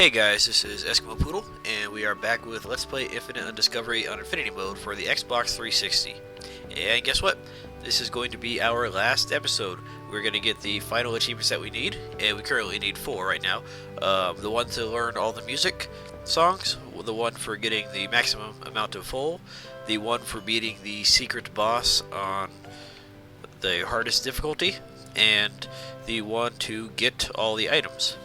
Hey guys, this is Eskimo Poodle, and we are back with Let's Play Infinite Undiscovery on Infinity Mode for the Xbox 360. And guess what? This is going to be our last episode. We're going to get the final achievements that we need, and we currently need 4 right now. The one to learn all the music songs, the one for getting the maximum amount of full, the one for beating the secret boss on the hardest difficulty, and the one to get all the items.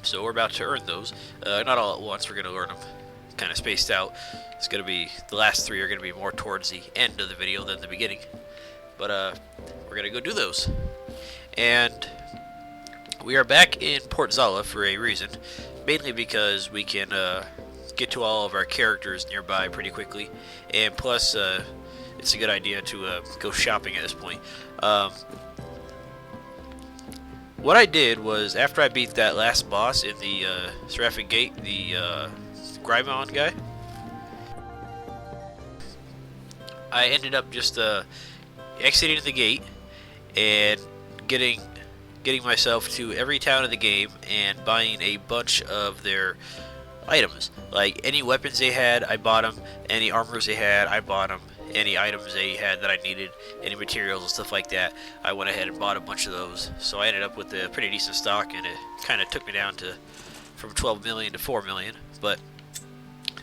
So we're about to earn those. Not all at once, we're going to learn them kind of spaced out. It's going to be, the last 3 are going to be more towards the end of the video than the beginning. But we're going to go do those. And we are back in Port Zala for a reason. Mainly because we can get to all of our characters nearby pretty quickly. And plus, it's a good idea to go shopping at this point. What I did was, after I beat that last boss in the Seraphic Gate, the Grail guy, I ended up just exiting the gate and getting myself to every town in the game and buying a bunch of their items. Like, any weapons they had, I bought them. Any armors they had, I bought them. Any items they had that I needed, any materials and stuff like that, I went ahead and bought a bunch of those. So I ended up with a pretty decent stock, and it kind of took me down to from 12 million to 4 million. But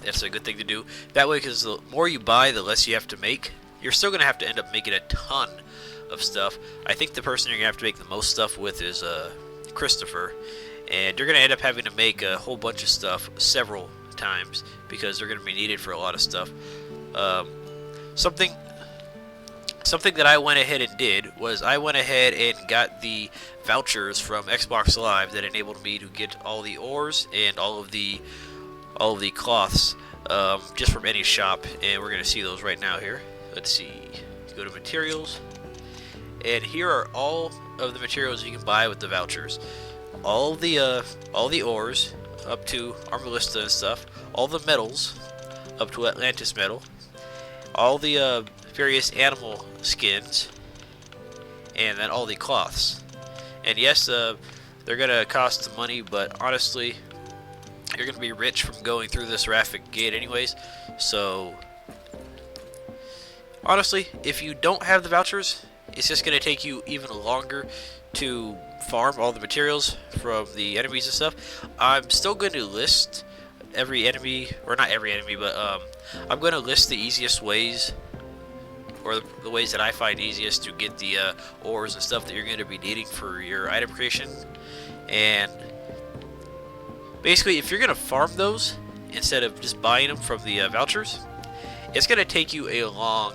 that's a good thing to do. That way, because the more you buy, the less you have to make. You're still going to have to end up making a ton of stuff. I think the person you're going to have to make the most stuff with is Christopher. And you're going to end up having to make a whole bunch of stuff several times, because they're going to be needed for a lot of stuff. Something that I went ahead and did was I went ahead and got the vouchers from Xbox Live that enabled me to get all the ores and all of the cloths just from any shop, and we're going to see those right now here. Let's see. Go to materials, and here are all of the materials you can buy with the vouchers. All the ores up to Armalista and stuff. All the metals up to Atlantis metal. All the various animal skins, and then all the cloths. And yes, they're gonna cost some money, but honestly, you're gonna be rich from going through this Seraphic Gate anyways. So honestly, if you don't have the vouchers, it's just gonna take you even longer to farm all the materials from the enemies and stuff. I'm still going to list every enemy, or not every enemy, but I'm going to list the easiest ways, or the ways that I find easiest to get the ores and stuff that you're going to be needing for your item creation. And basically, if you're going to farm those instead of just buying them from the vouchers, it's going to take you a long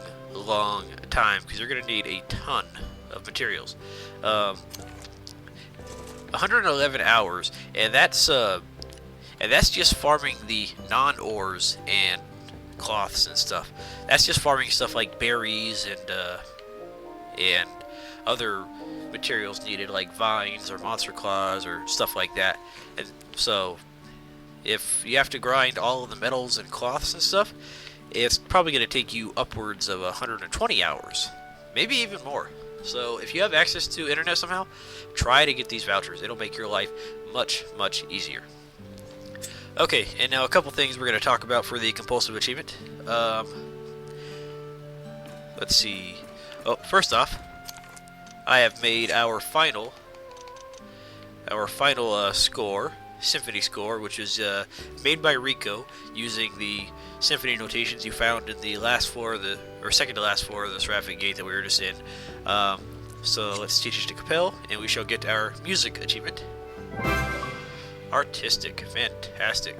time, because you're going to need a ton of materials. 111 hours, and that's just farming the non-ores and cloths and stuff. That's just farming stuff like berries and other materials needed, like vines or monster claws or stuff like that. And so, if you have to grind all of the metals and cloths and stuff, it's probably going to take you upwards of 120 hours, maybe even more. So if you have access to internet somehow, try to get these vouchers. It'll make your life much easier. Okay, and now a couple things we're going to talk about for the Compulsive achievement. Let's see. Oh, first off, I have made our final score, Symphony score, which is made by Rico using the symphony notations you found in the last floor of or second to last floor of the Seraphic Gate that we were just in. So let's teach it to Compel, and we shall get our music achievement. Artistic, fantastic.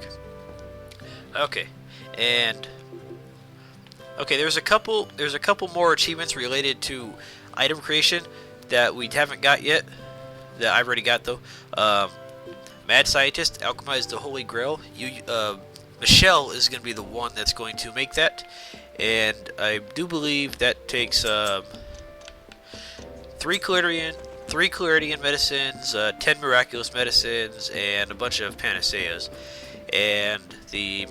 Okay, and there's a couple more achievements related to item creation that we haven't got yet. That I've already got though. Mad Scientist, Alchemized the Holy Grail. Michelle is going to be the one that's going to make that, and I do believe that takes 3 Claridian medicines, 10 miraculous medicines, and a bunch of panaceas. And the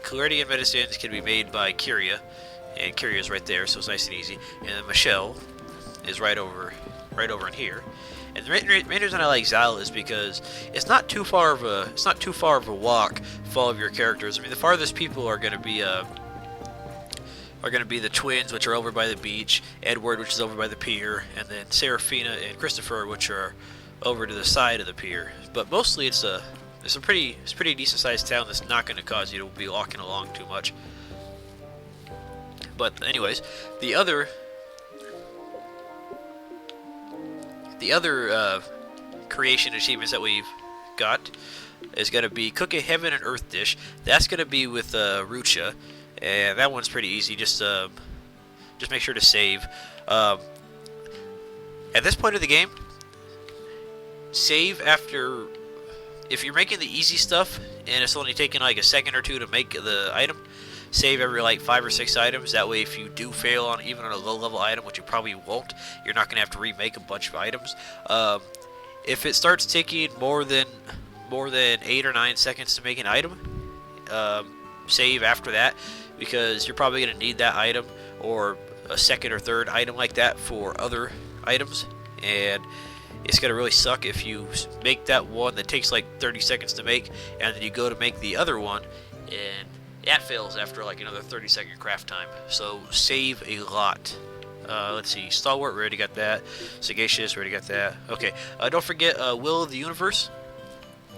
Claridian medicines can be made by Kyria, and Kyria is right there, so it's nice and easy. And then Michelle is right over in here. And And the main reason I like Zal is because it's not too far of a walk for all of your characters. I mean, the farthest people are going to be the twins, which are over by the beach, Edward, which is over by the pier, and then Seraphina and Christopher, which are over to the side of the pier. But mostly it's a pretty decent sized town that's not going to cause you to be walking along too much. But anyways, the other creation achievements that we've got is going to be cook a heaven and earth dish. That's going to be with Rucha, and that one's pretty easy. Just make sure to save. At this point of the game, save after. If you're making the easy stuff and it's only taking like a second or two to make the item, save every like 5 or 6 items. That way, if you do fail on even on a low-level item, which you probably won't, you're not gonna have to remake a bunch of items. If it starts taking more than 8 or 9 seconds to make an item, save after that, because you're probably gonna need that item or a second or third item like that for other items, and it's going to really suck if you make that one that takes like 30 seconds to make, and then you go to make the other one, and that fails after like another 30-second craft time. So save a lot. Let's see, Stalwart, we already got that. Sagacious, we already got that. Okay, don't forget Will of the Universe,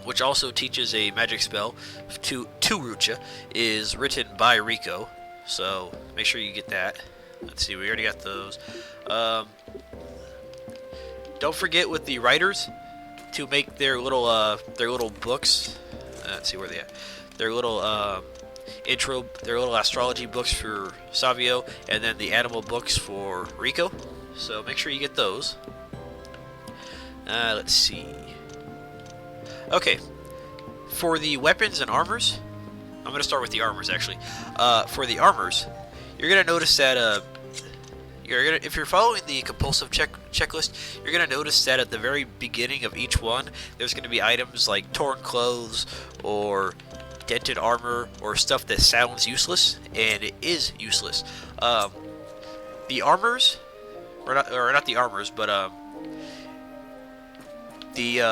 which also teaches a magic spell to Rucha, is written by Rico. So make sure you get that. Let's see, we already got those. Don't forget with the writers to make their little books. Let's see where they at. Their little their little astrology books for Savio, and then the animal books for Rico. So make sure you get those. Let's see. Okay, for the weapons and armors, I'm gonna start with the armors actually. For the armors, you're gonna notice that if you're following the compulsive checklist, you're going to notice that at the very beginning of each one, there's going to be items like torn clothes or dented armor or stuff that sounds useless, and it is useless. The armors, or not the armors, but the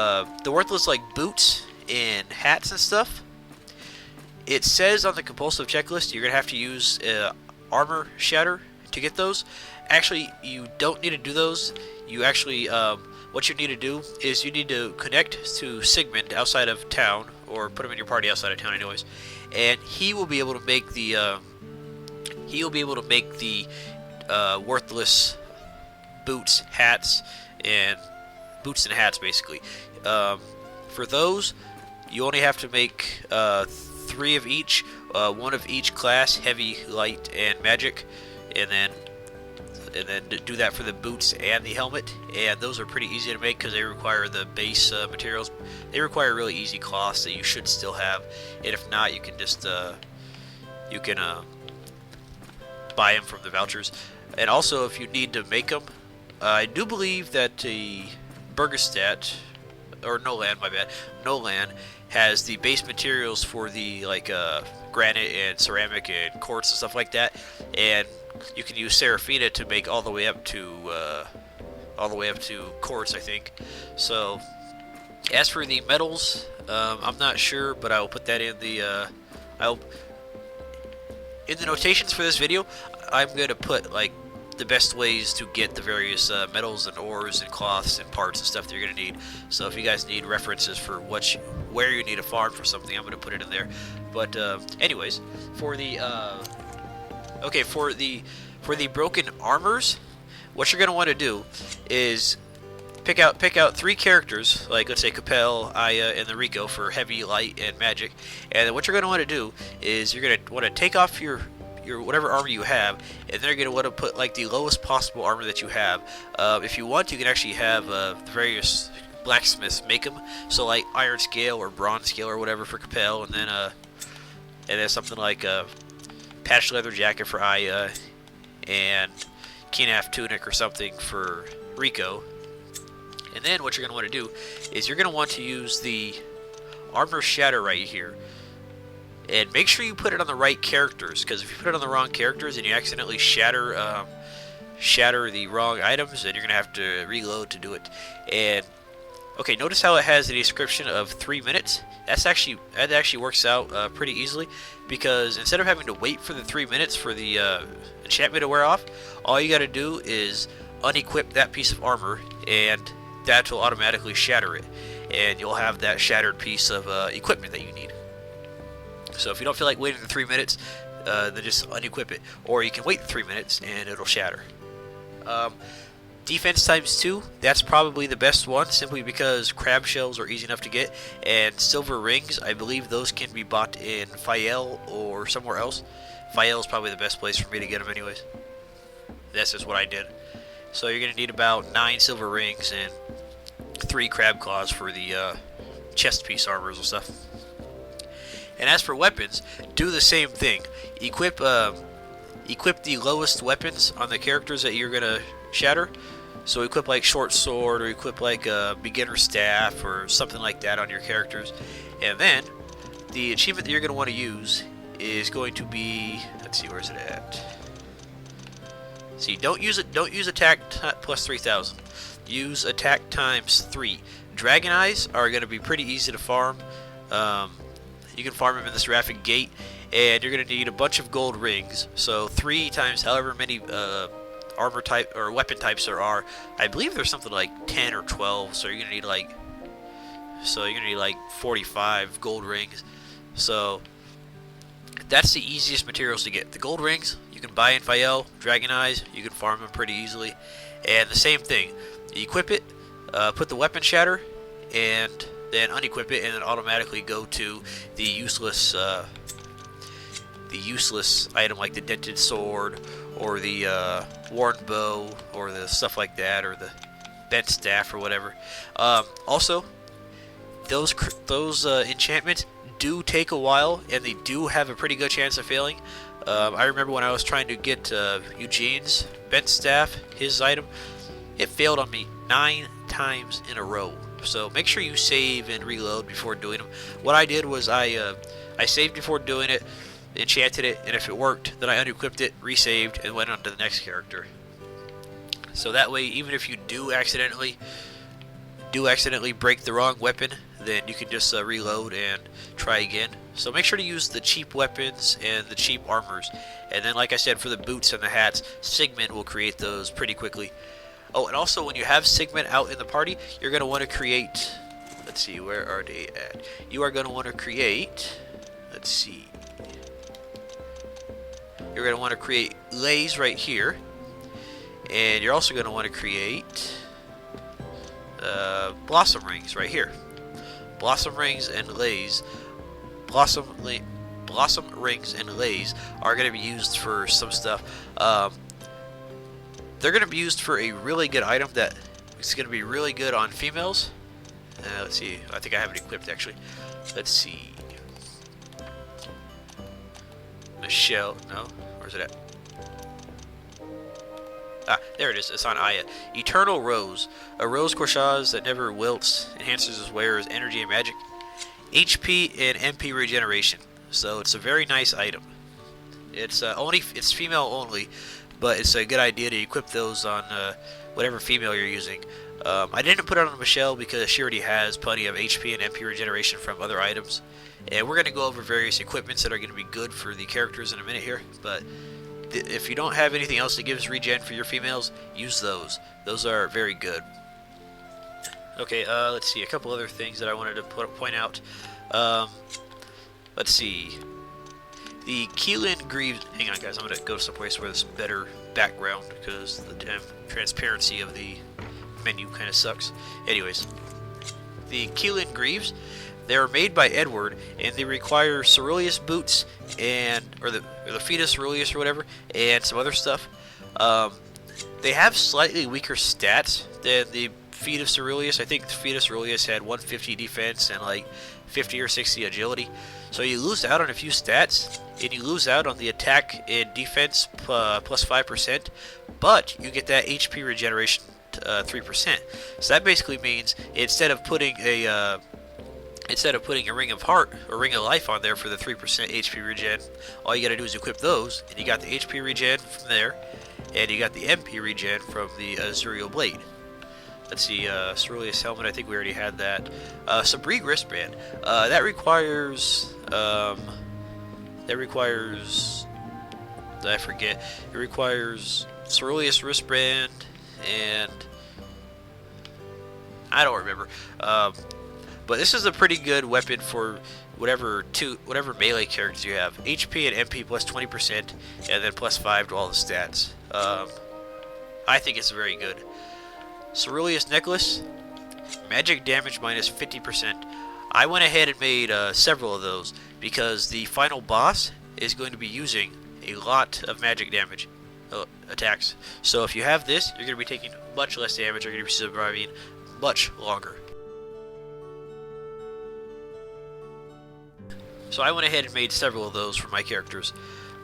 worthless like boots and hats and stuff. It says on the compulsive checklist you're going to have to use armor shatter to get those. Actually, you don't need to do those. You actually, what you need to do is you need to connect to Sigmund outside of town, or put him in your party outside of town, anyways, and he will be able to make the worthless boots, and hats, basically. For those, you only have to make 3 of each, 1 of each class, heavy, light, and magic, and then do that for the boots and the helmet, and those are pretty easy to make because they require the base materials. They require really easy cloths that you should still have, and if not, you can just buy them from the vouchers. And also, if you need to make them, I do believe that the Burgerstadt, or Nolan, my bad, Nolan has the base materials for the granite and ceramic and quartz and stuff like that, and you can use Seraphina to make all the way up to quartz, I think. So, as for the metals, I'm not sure, but I will put that in the notations for this video. I'm gonna put like the best ways to get the various metals and ores and cloths and parts and stuff that you're gonna need. So if you guys need references for where you need a farm for something, I'm gonna put it in there. But anyways, for the for the broken armors, what you're gonna want to do is pick out 3 characters, like let's say Capel, Aya, and the Rico for heavy, light, and magic. And then what you're gonna want to do is you're gonna want to take off your whatever armor you have, and then you're gonna want to put like the lowest possible armor that you have. If you want, you can actually have the various blacksmiths make them. So like iron scale or bronze scale or whatever for Capel, and then something like patch leather jacket for Aya, and Kenaf tunic or something for Rico. And then what you're going to want to do is you're going to want to use the armor shatter right here, and make sure you put it on the right characters, because if you put it on the wrong characters and you accidentally shatter the wrong items, then you're going to have to reload to do it. And Okay, notice how it has a description of 3 minutes. That actually works out pretty easily, because instead of having to wait for the 3 minutes for the enchantment to wear off, all you got to do is unequip that piece of armor, and that will automatically shatter it, and you'll have that shattered piece of equipment that you need. So if you don't feel like waiting the 3 minutes, then just unequip it, or you can wait 3 minutes and it'll shatter. Defense times 2, that's probably the best one, simply because crab shells are easy enough to get, and silver rings, I believe those can be bought in Fael or somewhere else. Fael is probably the best place for me to get them anyways. That's just what I did. So you're going to need about 9 silver rings and 3 crab claws for the chest piece armors and stuff. And as for weapons, do the same thing. Equip the lowest weapons on the characters that you're going to shatter. So equip like short sword, or equip like a beginner staff or something like that on your characters. And then the achievement that you're going to want to use is going to be, let's see, where's it at? See, don't use attack plus 3,000. Use attack times 3. Dragon eyes are going to be pretty easy to farm. You can farm them in the Seraphic gate, and you're going to need a bunch of gold rings. So 3 times however many armor type or weapon types there are. I believe there's something like 10 or 12. So you're going to need like 45 gold rings. So that's the easiest materials to get. The gold rings you can buy in Fael. Dragon eyes you can farm them pretty easily. And the same thing. You equip it, put the weapon shatter, and then unequip it, and then automatically go to the useless item like the dented sword, or the worn bow, or the stuff like that, or the bent staff, or whatever. Also, those enchantments do take a while, and they do have a pretty good chance of failing. I remember when I was trying to get Eugene's bent staff, his item, it failed on me 9 times in a row. So make sure you save and reload before doing them. What I did was I saved before doing it, enchanted it, and if it worked, then I unequipped it, resaved, and went on to the next character. So that way, even if you do accidentally break the wrong weapon, then you can just reload and try again. So make sure to use the cheap weapons and the cheap armors. And then, like I said, for the boots and the hats, Sigmund will create those pretty quickly. Oh, and also when you have Sigmund out in the party, you're going to want to create, let's see, where are they at? You are going to want to create, let's see, you're going to want to create lays right here, and you're also going to want to create blossom rings right here. Blossom rings and lays, blossom rings and lays are going to be used for some stuff. They're going to be used for a really good item that is going to be really good on females. Let's see. I think I have it equipped, actually. Let's see. Michelle. No? Where's it at? Ah, there it is. It's on Aya. Eternal Rose. A rose corsage that never wilts. Enhances his wearer's energy and magic. HP and MP regeneration. So it's a very nice item. It's female only. But it's a good idea to equip those on whatever female you're using. I didn't put it on Michelle because she already has plenty of HP and MP regeneration from other items. And we're going to go over various equipments that are going to be good for the characters in a minute here. But if you don't have anything else that gives regen for your females, use those. Those are very good. Okay, let's see. A couple other things that I wanted to point out. Let's see. The Keelan Greaves... Hang on, guys. I'm going to go someplace where there's better background because the damn transparency of the menu kind of sucks. Anyways, the Keelan Greaves, they're made by Edward, and they require Ceruleus boots or the Fetus Ceruleus or whatever, and some other stuff. They have slightly weaker stats than the Fetus Ceruleus. I think the Fetus Ceruleus had 150 defense and like 50 or 60 agility. So you lose out on a few stats, and you lose out on the attack and defense plus 5%, but you get that HP regeneration 3%. So that basically means instead of putting a ring of heart or ring of life on there for the 3% HP regen, all you got to do is equip those, and you got the HP regen from there, and you got the MP regen from the Ethereal blade. Let's see, Ceruleus helmet, I think we already had that. Sabri wristband. That requires, I forget. It requires Ceruleus wristband, and I don't remember. But this is a pretty good weapon for whatever melee characters you have. HP and MP plus 20%, and then plus 5 to all the stats. I think it's very good. Ceruleus necklace, magic damage minus 50%. I went ahead and made several of those because the final boss is going to be using a lot of magic damage attacks. So if you have this, you're going to be taking much less damage. You're going to be surviving much longer. So I went ahead and made several of those for my characters.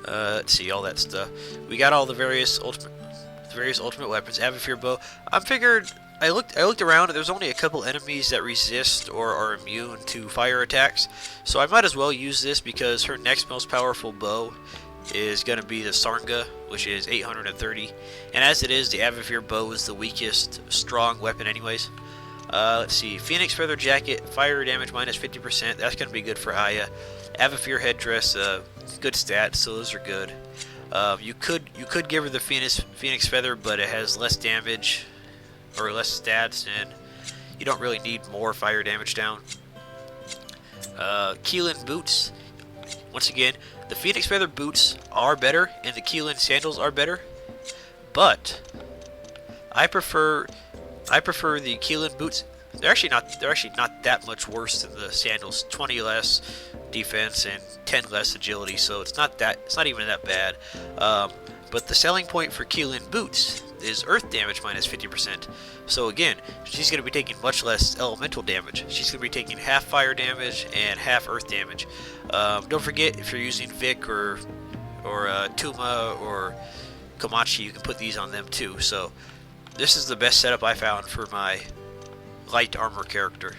Let's see, all that stuff. We got all the various ultimate weapons. Avafir bow. I looked around, and there's only a couple enemies that resist or are immune to fire attacks. So I might as well use this because her next most powerful bow is going to be the Sarnga, which is 830. And as it is, the Avafir bow is the weakest strong weapon anyways. Let's see, Phoenix Feather Jacket, fire damage minus 50%. That's going to be good for Aya. Avafir headdress, good stats, so those are good. You could give her the Phoenix Feather, but it has less damage or less stats, and you don't really need more fire damage down. Keelan boots. Once again, the Phoenix Feather boots are better, and the Keelan sandals are better, but I prefer the Keelan boots. They're actually not that much worse than the sandals. 20 less defense and 10 less agility, so it's not even that bad. But the selling point for Keelan boots is earth damage minus 50%. So again, she's going to be taking much less elemental damage. She's going to be taking half fire damage and half earth damage. Don't forget, if you're using Vic or Tuma or Komachi, you can put these on them too. So this is the best setup I found for my light armor character.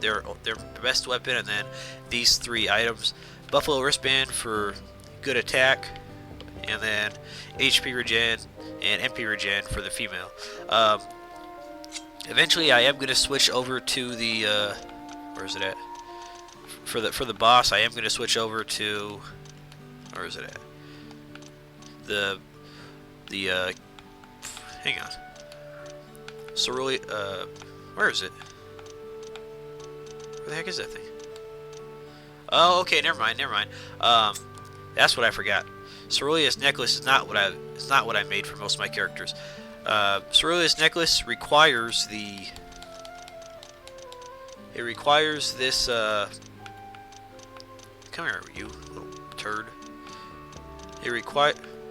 They're the best weapon, and then these 3 items: Buffalo wristband for good attack, and then HP regen and MP regen for the female. Eventually, I am going to switch over to the where is it at? For the boss, I am going to switch over to where is it at? The hang on. Ceruleus, where is it? Where the heck is that thing? Oh, okay, never mind. That's what I forgot. Ceruleus necklace is not what I made for most of my characters. Ceruleus necklace requires this. Come here, you little turd.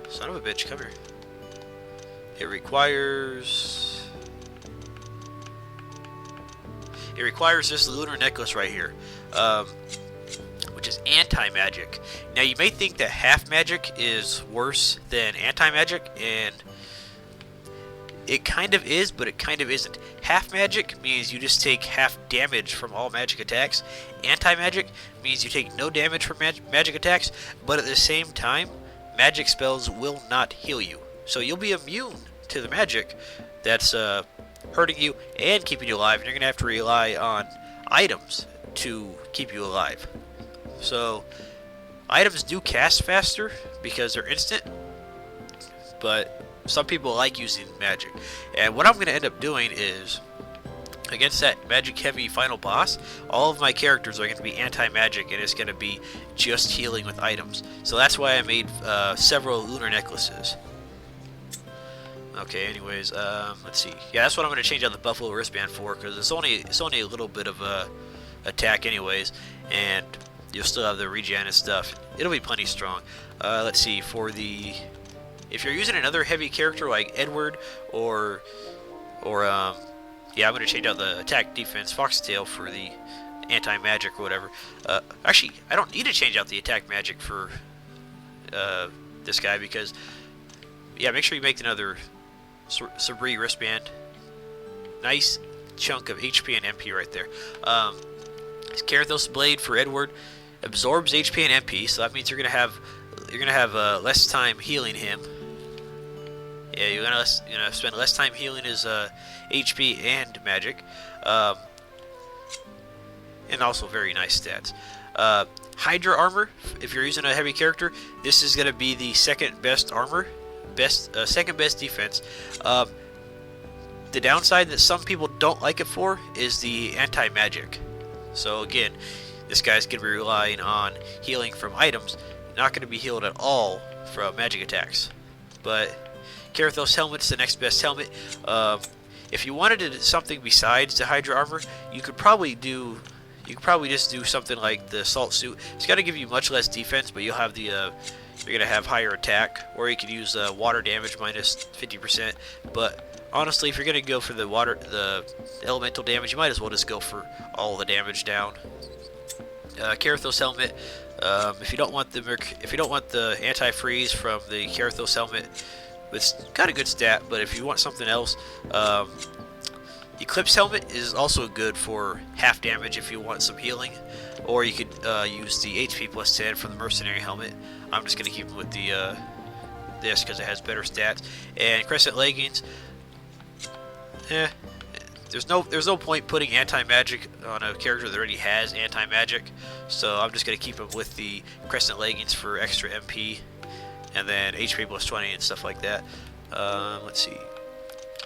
Son of a bitch, come here. It requires this lunar necklace right here, which is anti-magic. Now you may think that half magic is worse than anti-magic, and it kind of is, but it kind of isn't. Half magic means you just take half damage from all magic attacks. Anti-magic means you take no damage from magic attacks, but at the same time, magic spells will not heal you. So you'll be immune to the magic that's hurting you and keeping you alive, and you're going to have to rely on items to keep you alive. So items do cast faster because they're instant, but some people like using magic. And what I'm going to end up doing is, against that magic heavy final boss, all of my characters are going to be anti-magic, and it's going to be just healing with items. So that's why I made several lunar necklaces. Okay, anyways, let's see. Yeah, that's what I'm going to change out the Buffalo wristband for, because it's only a little bit of attack anyways, and you'll still have the regen and stuff. It'll be plenty strong. Let's see, if you're using another heavy character like Edward or yeah, I'm going to change out the attack defense foxtail for the anti-magic or whatever. Actually, I don't need to change out the attack magic for this guy, because yeah, make sure you make another Sabri wristband. Nice chunk of HP and MP right there. Karathos blade for Edward absorbs HP and MP, so that means you're gonna have less time healing him. Yeah, you're gonna spend less time healing his HP and magic, um, and also very nice stats. Hydra armor. If you're using a heavy character, this is gonna be the second best armor, second best defense. The downside that some people don't like it for is the anti-magic. So again, this guy's going to be relying on healing from items, not going to be healed at all from magic attacks. But Karathos helmet's the next best helmet. If you wanted something besides the Hydra armor, you could probably just do something like the assault suit. It's going to give you much less defense, but you'll have the you're going to have higher attack, or you could use water damage minus 50%. But honestly, if you're going to go for the elemental damage, you might as well just go for all the damage down. Karathos helmet. If you don't want the anti-freeze from the Karathos helmet, it's got a good stat. But if you want something else, Eclipse helmet is also good for half damage if you want some healing, or you could use the HP plus 10 from the mercenary helmet. I'm just going to keep them with this because it has better stats. And Crescent leggings. There's no point putting anti-magic on a character that already has anti-magic, so I'm just going to keep him with the Crescent leggings for extra MP, and then HP plus 20 and stuff like that. Let's see.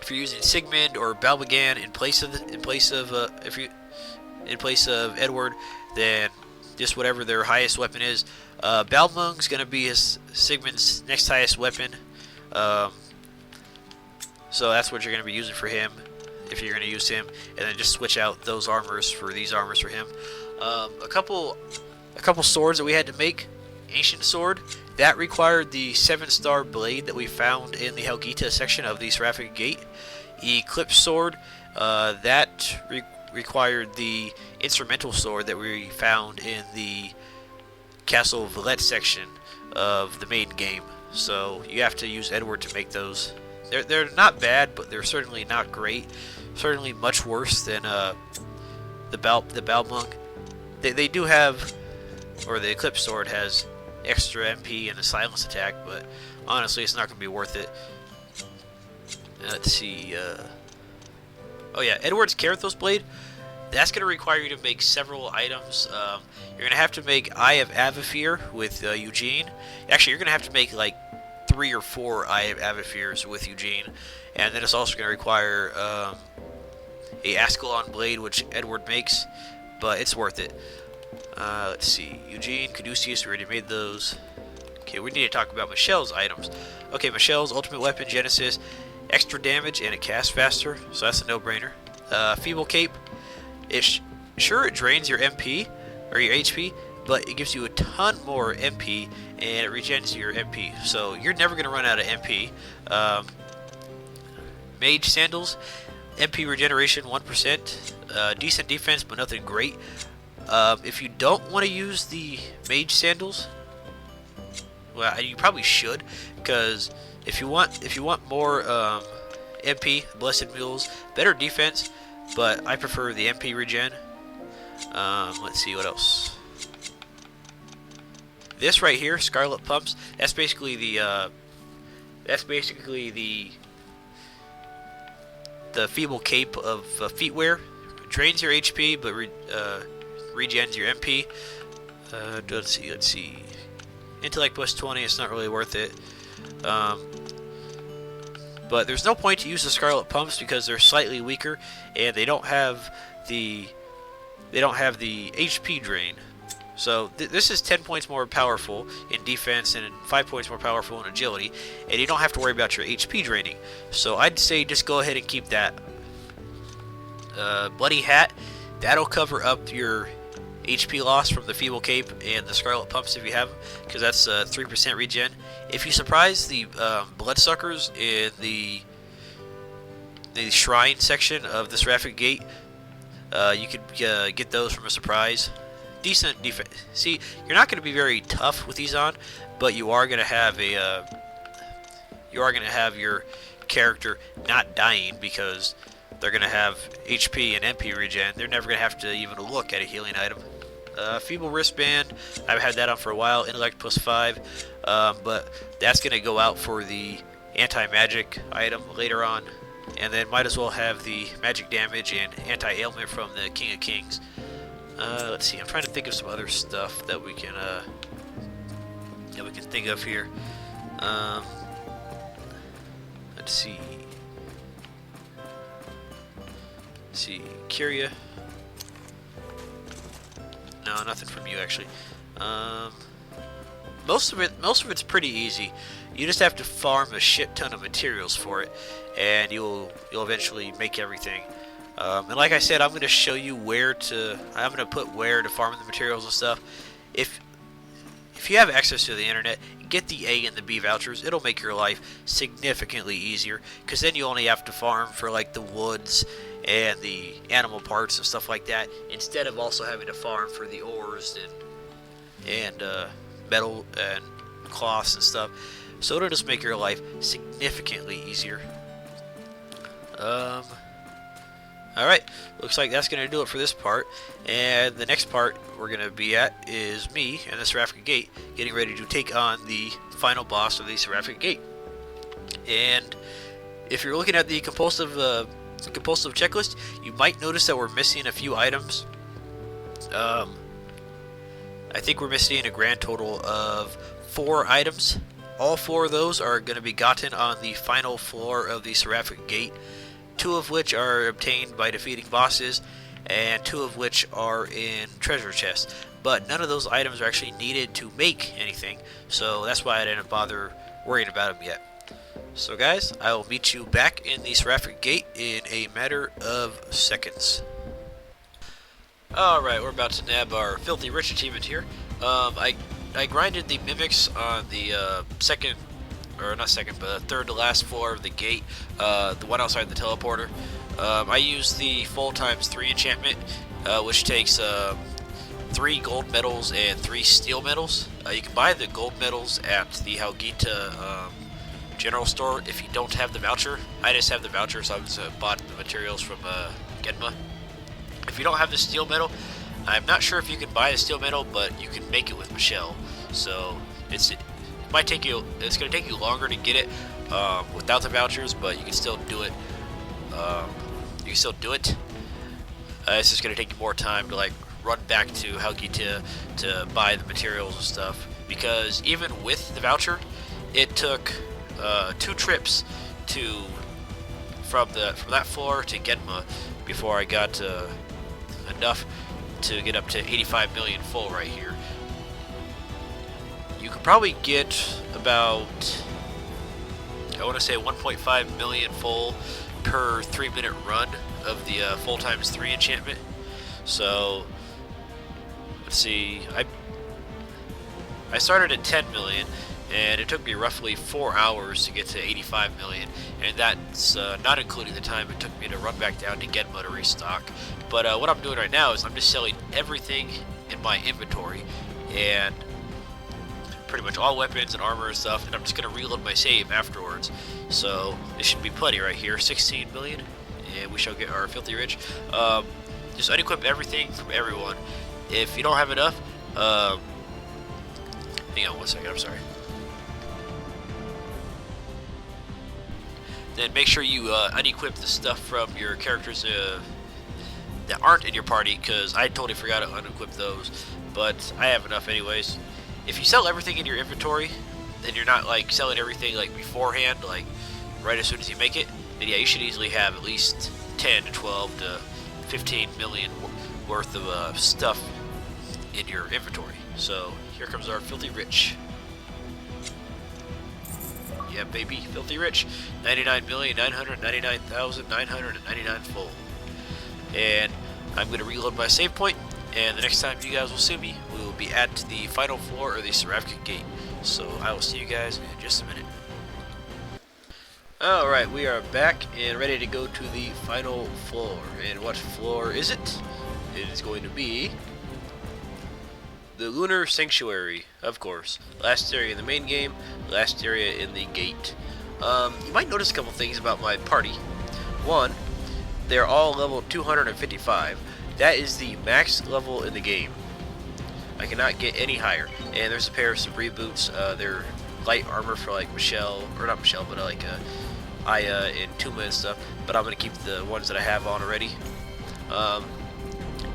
If you're using Sigmund or Balbagan in place of Edward, then just whatever their highest weapon is. Balmung's going to be Sigmund's next highest weapon. So that's what you're going to be using for him, if you're going to use him, and then just switch out those armors for these armors for him. A couple swords that we had to make. Ancient sword, that required the 7-star blade that we found in the Helgita section of the Seraphic Gate. Eclipse sword, that required the instrumental sword that we found in the Castle Valette section of the main game. So you have to use Edward to make those. They're not bad, but they're certainly not great. Certainly much worse than the Balmung. They do have, or the Eclipse sword has extra MP and a silence attack, but honestly, it's not going to be worth it. Let's see. Oh yeah, Edward's Karathos blade. That's going to require you to make several items. You're going to have to make Eye of Avifir with Eugene. Actually, you're going to have to make like 3 or 4 Eye of Avifirs with Eugene, and then it's also going to require a Ascalon blade, which Edward makes, but it's worth it. Let's see, Eugene, Caduceus, we already made those. Okay, we need to talk about Michelle's items. Okay, Michelle's ultimate weapon, Genesis, extra damage and it casts faster, so that's a no-brainer. Feeble Cape, it drains your MP, or your HP, but it gives you a ton more MP, and it regens your MP, so you're never going to run out of MP. Mage Sandals, MP regeneration 1%, decent defense, but nothing great. If you don't want to use the Mage Sandals, well, you probably should, because if you want more MP, Blessed Mules, better defense, but I prefer the MP regen. Let's see what else. This right here, Scarlet Pumps, that's basically the Feeble Cape of feetwear. Drains your HP, but regens your MP. Let's see. Intellect plus 20, it's not really worth it. But there's no point to use the Scarlet Pumps because they're slightly weaker, and they don't have the HP drain. So this is 10 points more powerful in defense and 5 points more powerful in agility, and you don't have to worry about your HP draining. So I'd say just go ahead and keep that. Bloody Hat, that'll cover up your HP loss from the Feeble Cape and the Scarlet Pumps if you have them, because that's 3% regen. If you surprise the Bloodsuckers in the Shrine section of the Seraphic Gate, you could get those from a surprise. Decent defense. See, you're not going to be very tough with these on, but you are going to have your character not dying because they're going to have HP and MP regen. They're never going to have to even look at a healing item. Feeble Wristband, I've had that on for a while. Intellect plus 5, but that's going to go out for the anti-magic item later on, and then might as well have the magic damage and anti-ailment from the King of Kings. Let's see, I'm trying to think of some other stuff that we can think of here. Let's see. Kyria. No, nothing from you actually. Most of it's pretty easy. You just have to farm a shit ton of materials for it, and you'll eventually make everything. And like I said, I'm going to show you I'm going to put where to farm the materials and stuff. If you have access to the internet, get the A and the B vouchers. It'll make your life significantly easier, because then you only have to farm for like the woods and the animal parts and stuff like that, instead of also having to farm for the ores and metal and cloths and stuff. So it'll just make your life significantly easier. Alright, looks like that's going to do it for this part, and the next part we're going to be at is me and the Seraphic Gate getting ready to take on the final boss of the Seraphic Gate. And if you're looking at the compulsive checklist, you might notice that we're missing a few items. I think we're missing a grand total of 4 items. All 4 of those are going to be gotten on the final floor of the Seraphic Gate, 2 of which are obtained by defeating bosses, and 2 of which are in treasure chests. But none of those items are actually needed to make anything, so that's why I didn't bother worrying about them yet. So guys, I will meet you back in the Seraphic Gate in a matter of seconds. Alright, we're about to nab our Filthy Rich achievement here. I grinded the mimics on the third to last floor of the gate, the one outside the teleporter. I used the full ×3 enchantment, which takes 3 gold medals and 3 steel medals. You can buy the gold medals at the Halgita general store if you don't have the voucher. I just have the voucher, so I just bought the materials from Genma. If you don't have the steel medal, I'm not sure if you can buy the steel medal, but you can make it with Michelle. So it's going to take you longer to get it without the vouchers, but you can still do it. It's just going to take you more time to like run back to Halgita to buy the materials and stuff, because even with the voucher, it took 2 trips from that floor to Genma before I got enough to get up to 85 million full right here. You could probably get about, I want to say 1.5 million full per 3-minute run of the full ×3 enchantment. So let's see, I started at 10 million, and it took me roughly 4 hours to get to 85 million, and that's not including the time it took me to run back down to Genma to restock. But what I'm doing right now is I'm just selling everything in my inventory, and pretty much all weapons and armor and stuff, and I'm just going to reload my save afterwards. So this should be plenty right here, 16 million, and we shall get our Filthy Rich. Just unequip everything from everyone. If you don't have enough, hang on one second, I'm sorry. Then make sure you unequip the stuff from your characters that aren't in your party, because I totally forgot to unequip those, but I have enough anyways. If you sell everything in your inventory, then you're not like selling everything like beforehand, like right as soon as you make it, then yeah, you should easily have at least 10 to 12 to 15 million worth of stuff in your inventory. So here comes our Filthy Rich. Yeah, baby, Filthy Rich. 99,999,999 full. And I'm going to reload my save point, and the next time you guys will see me, we will be at the final floor of the Seraphic Gate. So I will see you guys in just a minute. Alright, we are back and ready to go to the final floor. And what floor is it? It is going to be the Lunar Sanctuary, of course. Last area in the main game, last area in the gate. You might notice a couple things about my party. One, they're all level 255. That is the max level in the game. I cannot get any higher. And there's a pair of Sabri boots. They're light armor for like Michelle, or not Michelle, but like Aya and Tuma and stuff. But I'm gonna keep the ones that I have on already.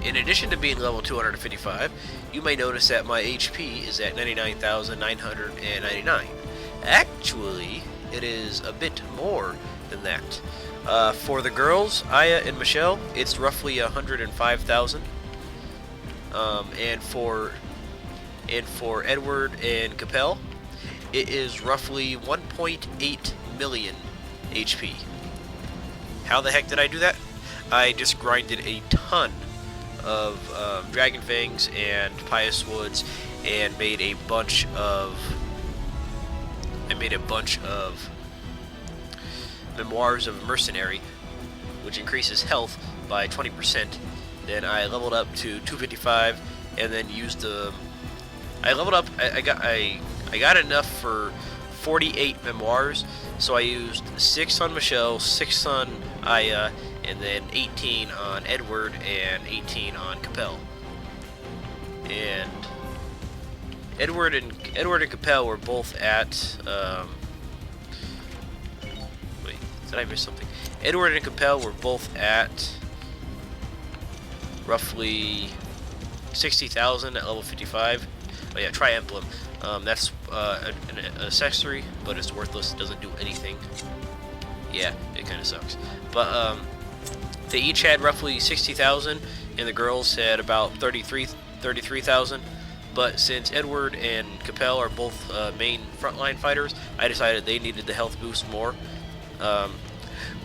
In addition to being level 255, you may notice that my HP is at 99,999. Actually, it is a bit more than that. For the girls, Aya and Michelle, it's roughly 105,000. And for Edward and Capel, it is roughly 1.8 million HP. How the heck did I do that? I just grinded a ton of Dragon Fangs and Pious Woods, and made a bunch of Memoirs of a Mercenary, which increases health by 20%. Then I leveled up to 255, and then used the. I leveled up. I got enough for 48 Memoirs, so I used 6 on Michelle, 6 on Aya, and then 18 on Edward and 18 on Capel. And Edward and Capel were both at. Wait, did I miss something? Edward and Capel were both at roughly 60,000 at level 55. Oh yeah, Tri Emblem. That's an accessory, but it's worthless. It doesn't do anything. Yeah, it kind of sucks. But they each had roughly 60,000, and the girls had about 33,000. But since Edward and Capel are both main frontline fighters, I decided they needed the health boost more.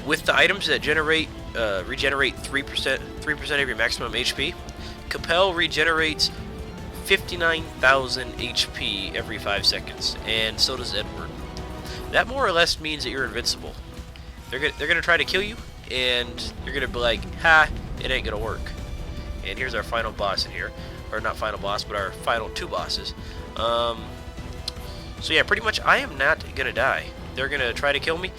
With the items that regenerate 3% of your maximum HP, Capel regenerates 59,000 HP every 5 seconds, and so does Edward. That more or less means that you're invincible. They're gonna try to kill you, and you're gonna be like, ha, it ain't gonna work. And here's our final boss in here, or not final boss, but our final 2 bosses. So yeah, pretty much I am not gonna die. They're gonna try to kill me,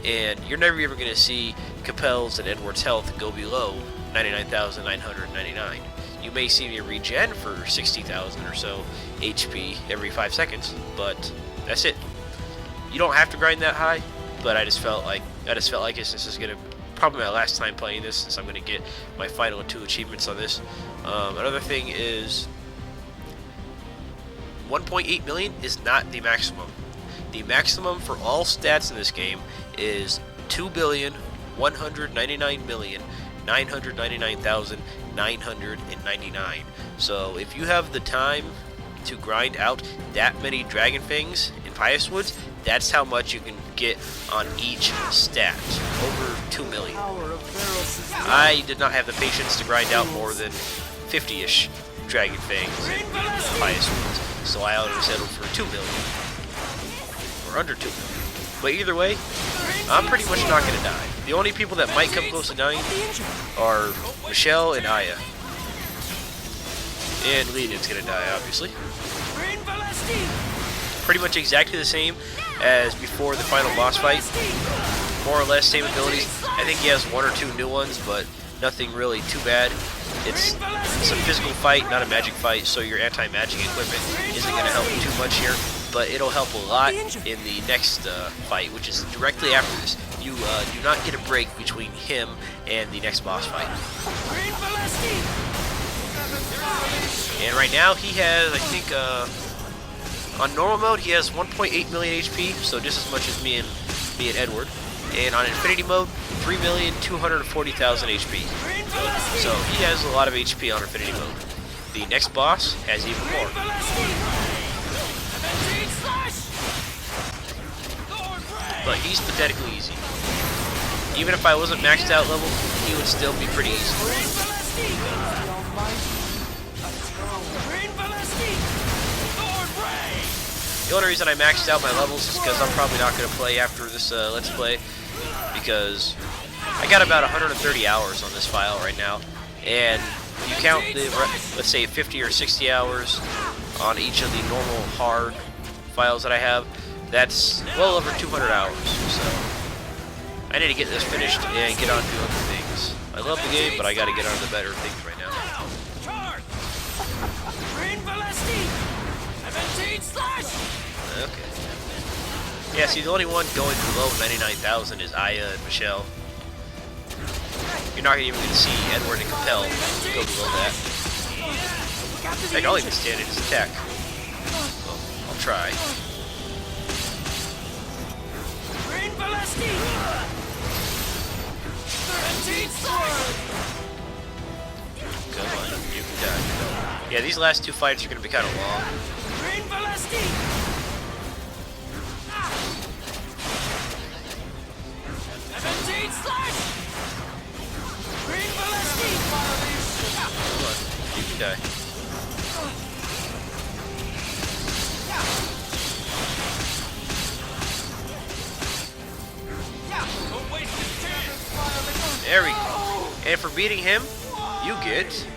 and you're never ever gonna see Capel's and Edward's health go below 99,999. You may see me regen for 60,000 or so HP every 5 seconds, but that's it. You don't have to grind that high, but I just felt like this is gonna probably my last time playing this, since I'm gonna get my final 2 achievements on this. Another thing is 1.8 million is not the maximum. The maximum for all stats in this game is 2,199,999,999. So if you have the time to grind out that many Dragon Fangs in Pious Woods, that's how much you can get on each stat. Over 2 million. I did not have the patience to grind out more than 50-ish Dragon Fangs in Pious Woods, so I always settled for 2 million. Or under 2 million. But either way, I'm pretty much not going to die. The only people that might come close to dying are Michelle and Aya. And Leonid's going to die, obviously. Pretty much exactly the same as before the final boss fight. More or less same abilities. I think he has 1 or 2 new ones, but nothing really too bad. It's a physical fight, not a magic fight, so your anti-magic equipment isn't going to help too much here. But it'll help a lot in the next fight, which is directly after this. You do not get a break between him and the next boss fight. And right now he has, I think, on normal mode he has 1.8 million HP, so just as much as me and Edward. And on Infinity mode, 3,240,000 HP. So he has a lot of HP on Infinity mode. The next boss has even more. But he's pathetically easy. Even if I wasn't maxed out level, he would still be pretty easy. The only reason I maxed out my levels is because I'm probably not going to play after this Let's Play, because I got about 130 hours on this file right now, and if you count the, let's say, 50 or 60 hours on each of the normal hard files that I have, that's well over 200 hours, so I need to get this finished and get on to other things. I love the game, but I gotta get on to better things right now. Okay. Yeah, see, the only one going below 99,000 is Aya and Michelle. You're not even going to see Edward and Compel go below that. Heck, I'll even stand in his attack. Well, I'll try. Come on, you can die. Yeah, these last two fights are going to be kind of long. Come on, you can die. There we go. And for beating him, you get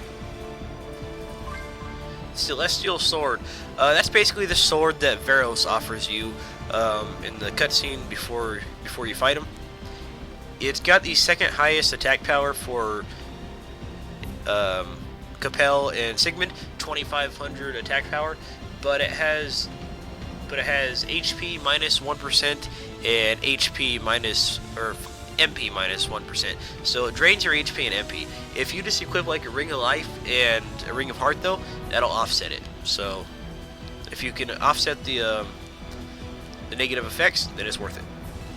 Celestial Sword. That's basically the sword that Veros offers you in the cutscene before you fight him. It's got the second highest attack power for Compel and Sigmund, 2,500 attack power, but it has HP minus 1% and HP minus MP minus 1%. So it drains your HP and MP. If you just equip like a Ring of Life and a Ring of Heart though, that'll offset it. So if you can offset the negative effects, then it's worth it.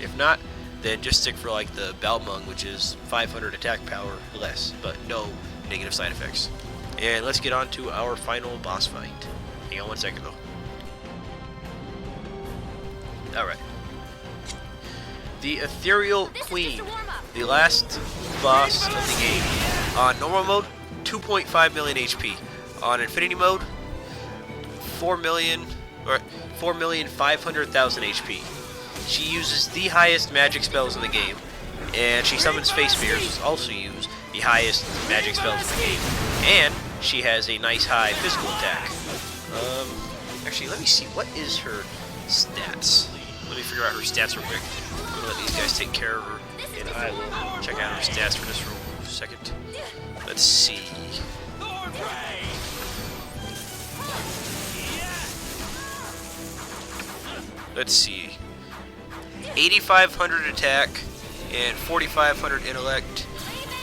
If not, then just stick for like the Balmung, which is 500 attack power less, but no negative side effects. And let's get on to our final boss fight. Hang on one second though. Alright. The Ethereal Queen, the last boss of the game. On normal mode, 2.5 million HP. On Infinity mode, 4,500,000 HP. She uses the highest magic spells in the game, and she summons face mirrors, which also use the highest magic spells in the game. And she has a nice high physical attack. Actually, let me see, what is her stats? Let me figure out her stats real quick. I'm gonna let these guys take care of her, and I will check out her stats for this real second. Let's see. Let's see. 8,500 attack and 4,500 intellect,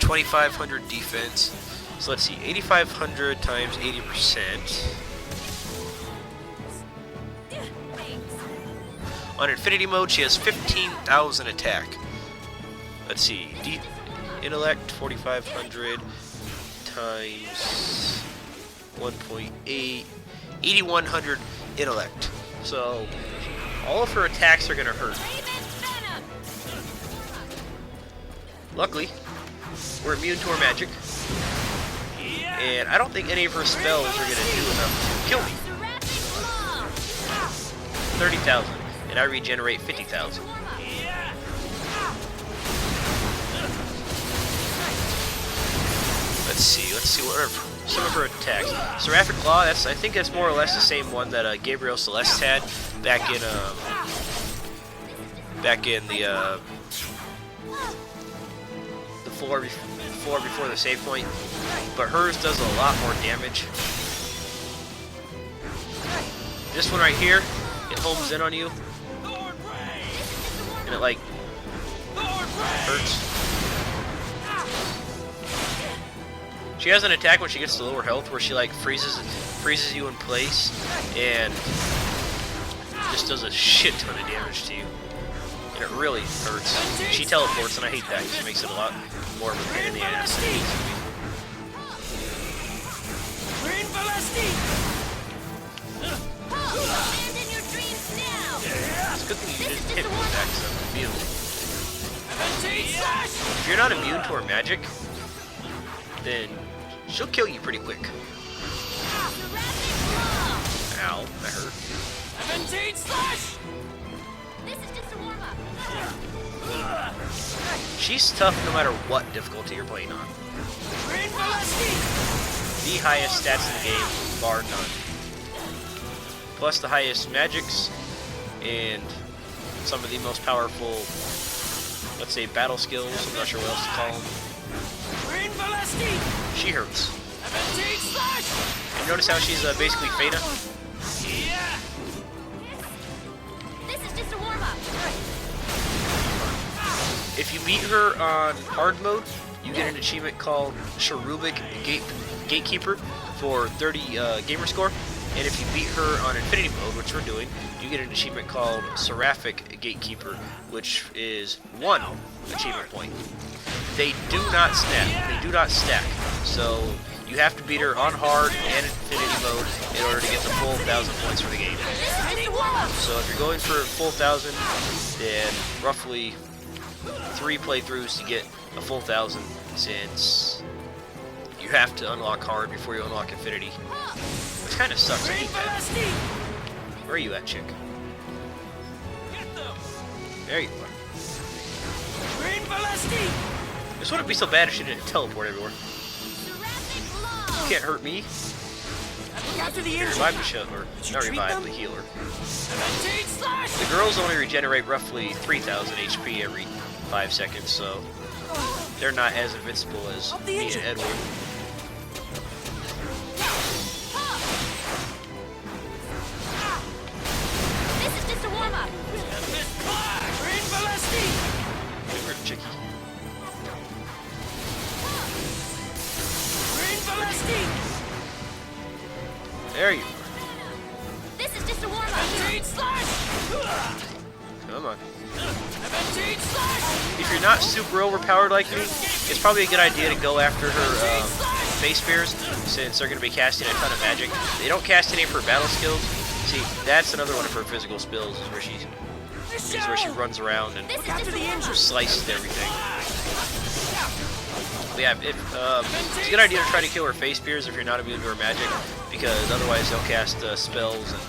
2,500 defense. So let's see, 8,500 times 80%. On Infinity mode, she has 15,000 attack. Let's see, intellect 4,500 times 1.8, 8,100 intellect. So all of her attacks are gonna hurt. Luckily, we're immune to her magic, and I don't think any of her spells are gonna do enough to kill me. 30,000. And I regenerate 50,000. Let's see what are some of her attacks. Seraphic Claw, I think that's more or less the same one that Gabriel Celeste had back in the floor before the save point. But hers does a lot more damage. This one right here, it homes in on you. And it like hurts. She has an attack when she gets to lower health where she like freezes you in place and just does a shit ton of damage to you. And it really hurts. She teleports and I hate that because it makes it a lot more of a pain in the ass. It's a good thing you didn't hit me with that because I'm immune. If you're not immune to her magic, then she'll kill you pretty quick. Ow, that hurt. She's tough no matter what difficulty you're playing on. The highest stats in the game, bar none. Plus the highest magics, and some of the most powerful, let's say, battle skills. I'm not sure what else to call them. She hurts. And notice how she's basically Feta? If you beat her on hard mode, you get an achievement called Cherubic Gatekeeper for 30 gamer score. And if you beat her on Infinity mode, which we're doing, you get an achievement called Seraphic Gatekeeper, which is 1 achievement point. They do not stack. They do not stack. So you have to beat her on hard and Infinity mode in order to get the full 1,000 points for the game. So if you're going for full 1,000, then roughly 3 playthroughs to get a full 1,000, since you have to unlock hard before you unlock Infinity. Which kind of sucks. I hate that. Where are you at, chick? There you are. This wouldn't be so bad if she didn't teleport everywhere. You can't hurt me. Revive the show, or not revive, the healer. The girls only regenerate roughly 3,000 HP every 5 seconds, so they're not as invincible as me and Edward. This is just a warm-up. Chicky. There you are. This is just a warm-up. Come on. If you're not super overpowered like me, it's probably a good idea to go after her face spears, since they're going to be casting a ton of magic. They don't cast any of her battle skills. See, that's another one of her physical spells, is where she runs around and slices everything. But yeah, it's a good idea to try to kill her face spears if you're not immune to her magic, because otherwise they'll cast spells and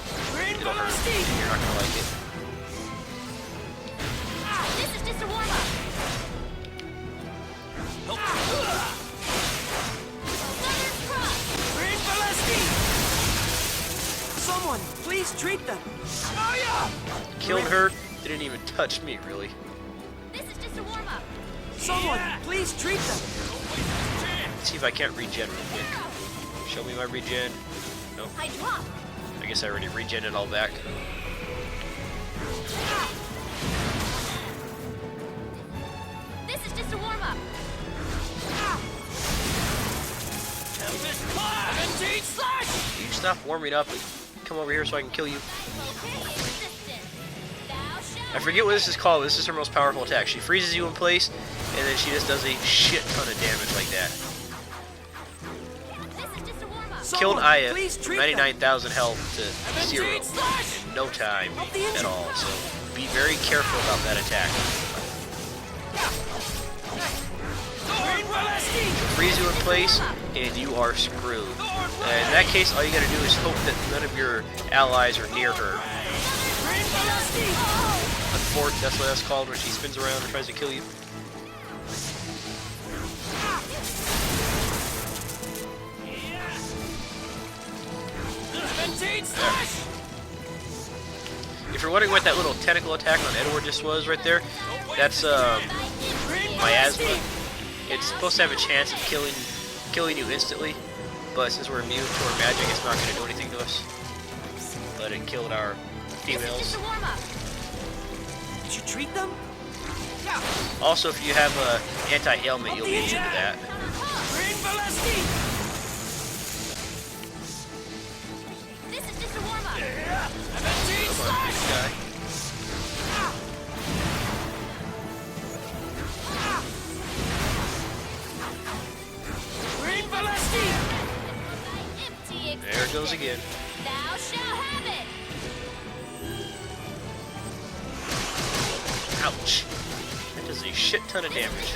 it'll hurt, and you're not going to like it. This is just a warm-up. Someone, please treat them. Killed her, didn't even touch me, really. This is just a warm-up. Someone, please treat them. Let's see if I can't regen real quick. Show me my regen. Nope. I drop. I guess I already regen it all back. This is just a warm-up. Will you stop warming up and come over here so I can kill you? I forget what this is called. This is her most powerful attack. She freezes you in place, and then she just does a shit ton of damage like that. Killed Aya, 99,000 health to 0 in no time at all, so be very careful about that attack. She'll freeze you in place, and you are screwed. In that case, all you gotta do is hope that none of your allies are near her. A fort, that's what that's called when she spins around and tries to kill you. If you're wondering what that little tentacle attack on Edward just was right there, that's miasma. It's supposed to have a chance of killing you instantly, but since we're immune to her magic, it's not going to do anything to us. But it killed our females. Did you treat them? Also, if you have anti-ailment, you'll be immune to that. This is just a warm-up. Come on, big guy. There it goes again. Thou shalt have it. Ouch. That does a shit ton of damage.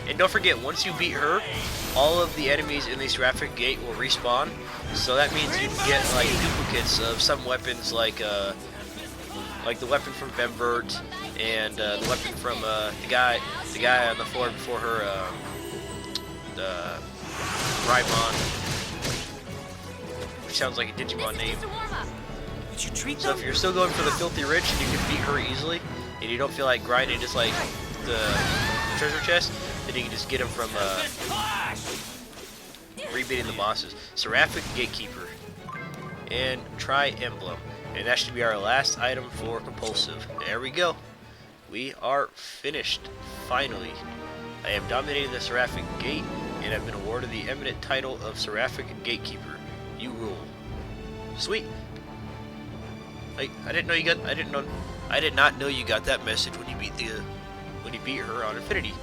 And don't forget, once you beat her, all of the enemies in the Seraphic Gate will respawn. So that means you can get like duplicates of some weapons, like the weapon from Bemvert and the weapon from the guy on the floor before her, the Rymon, which sounds like a Digimon name. Did you treat So them? if you're still going for the Filthy Rich and you can beat her easily, and you don't feel like grinding just like the treasure chest, Then you can just get them from rebeating the bosses. Seraphic, Gatekeeper, and try Emblem. And that should be our last item for Compulsive. There we go. We are finished, finally. I have dominated the Seraphic Gate, and have been awarded the eminent title of Seraphic Gatekeeper. You rule. Sweet. I didn't know you got. I did not know you got that message when you beat her on Infinity.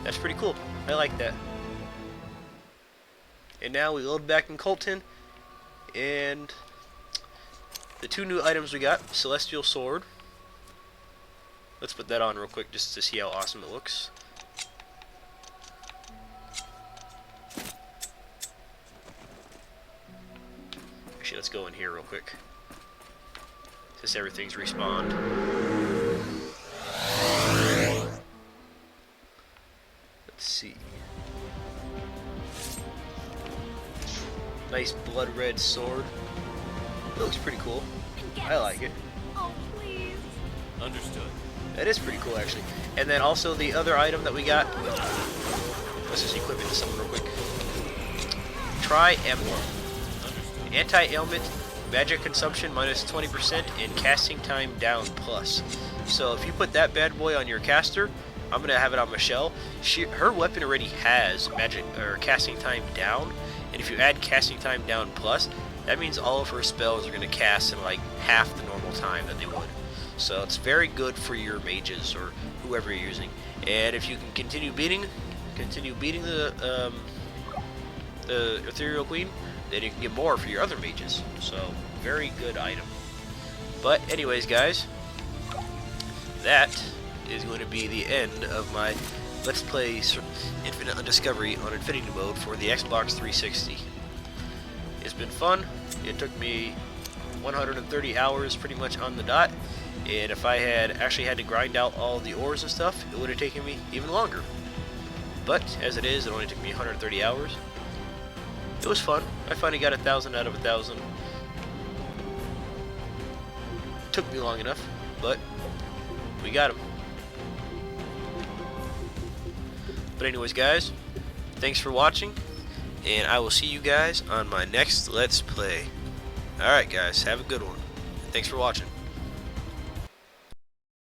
That's pretty cool. I like that. And now we load back in Colton, and the two new items we got: Celestial Sword. Let's put that on real quick just to see how awesome it looks. Actually, let's go in here real quick. Since everything's respawned. Let's see. Nice blood red sword. It looks pretty cool. I like it. Oh, please. Understood. That is pretty cool, actually. And then also the other item that we got. Let's just equip it to someone real quick. Try Emblem. Anti-ailment, magic consumption minus 20%, and casting time down plus. So if you put that bad boy on your caster, I'm gonna have it on Michelle. Her weapon already has magic or casting time down, and if you add casting time down plus, that means all of her spells are gonna cast in like half the normal time that they would. So it's very good for your mages or whoever you're using. And if you can continue beating the Ethereal Queen, then you can get more for your other mages. So, very good item. But anyways, guys, that is going to be the end of my Let's Play Infinite Undiscovery on Infinity Mode for the Xbox 360. It's been fun. It took me 130 hours pretty much on the dot. And if I had actually had to grind out all the ores and stuff, it would have taken me even longer. But, as it is, it only took me 130 hours. It was fun. I finally got 1,000 out of 1,000. Took me long enough, but we got them. But anyways, guys, thanks for watching, and I will see you guys on my next Let's Play. Alright, guys, have a good one. Thanks for watching.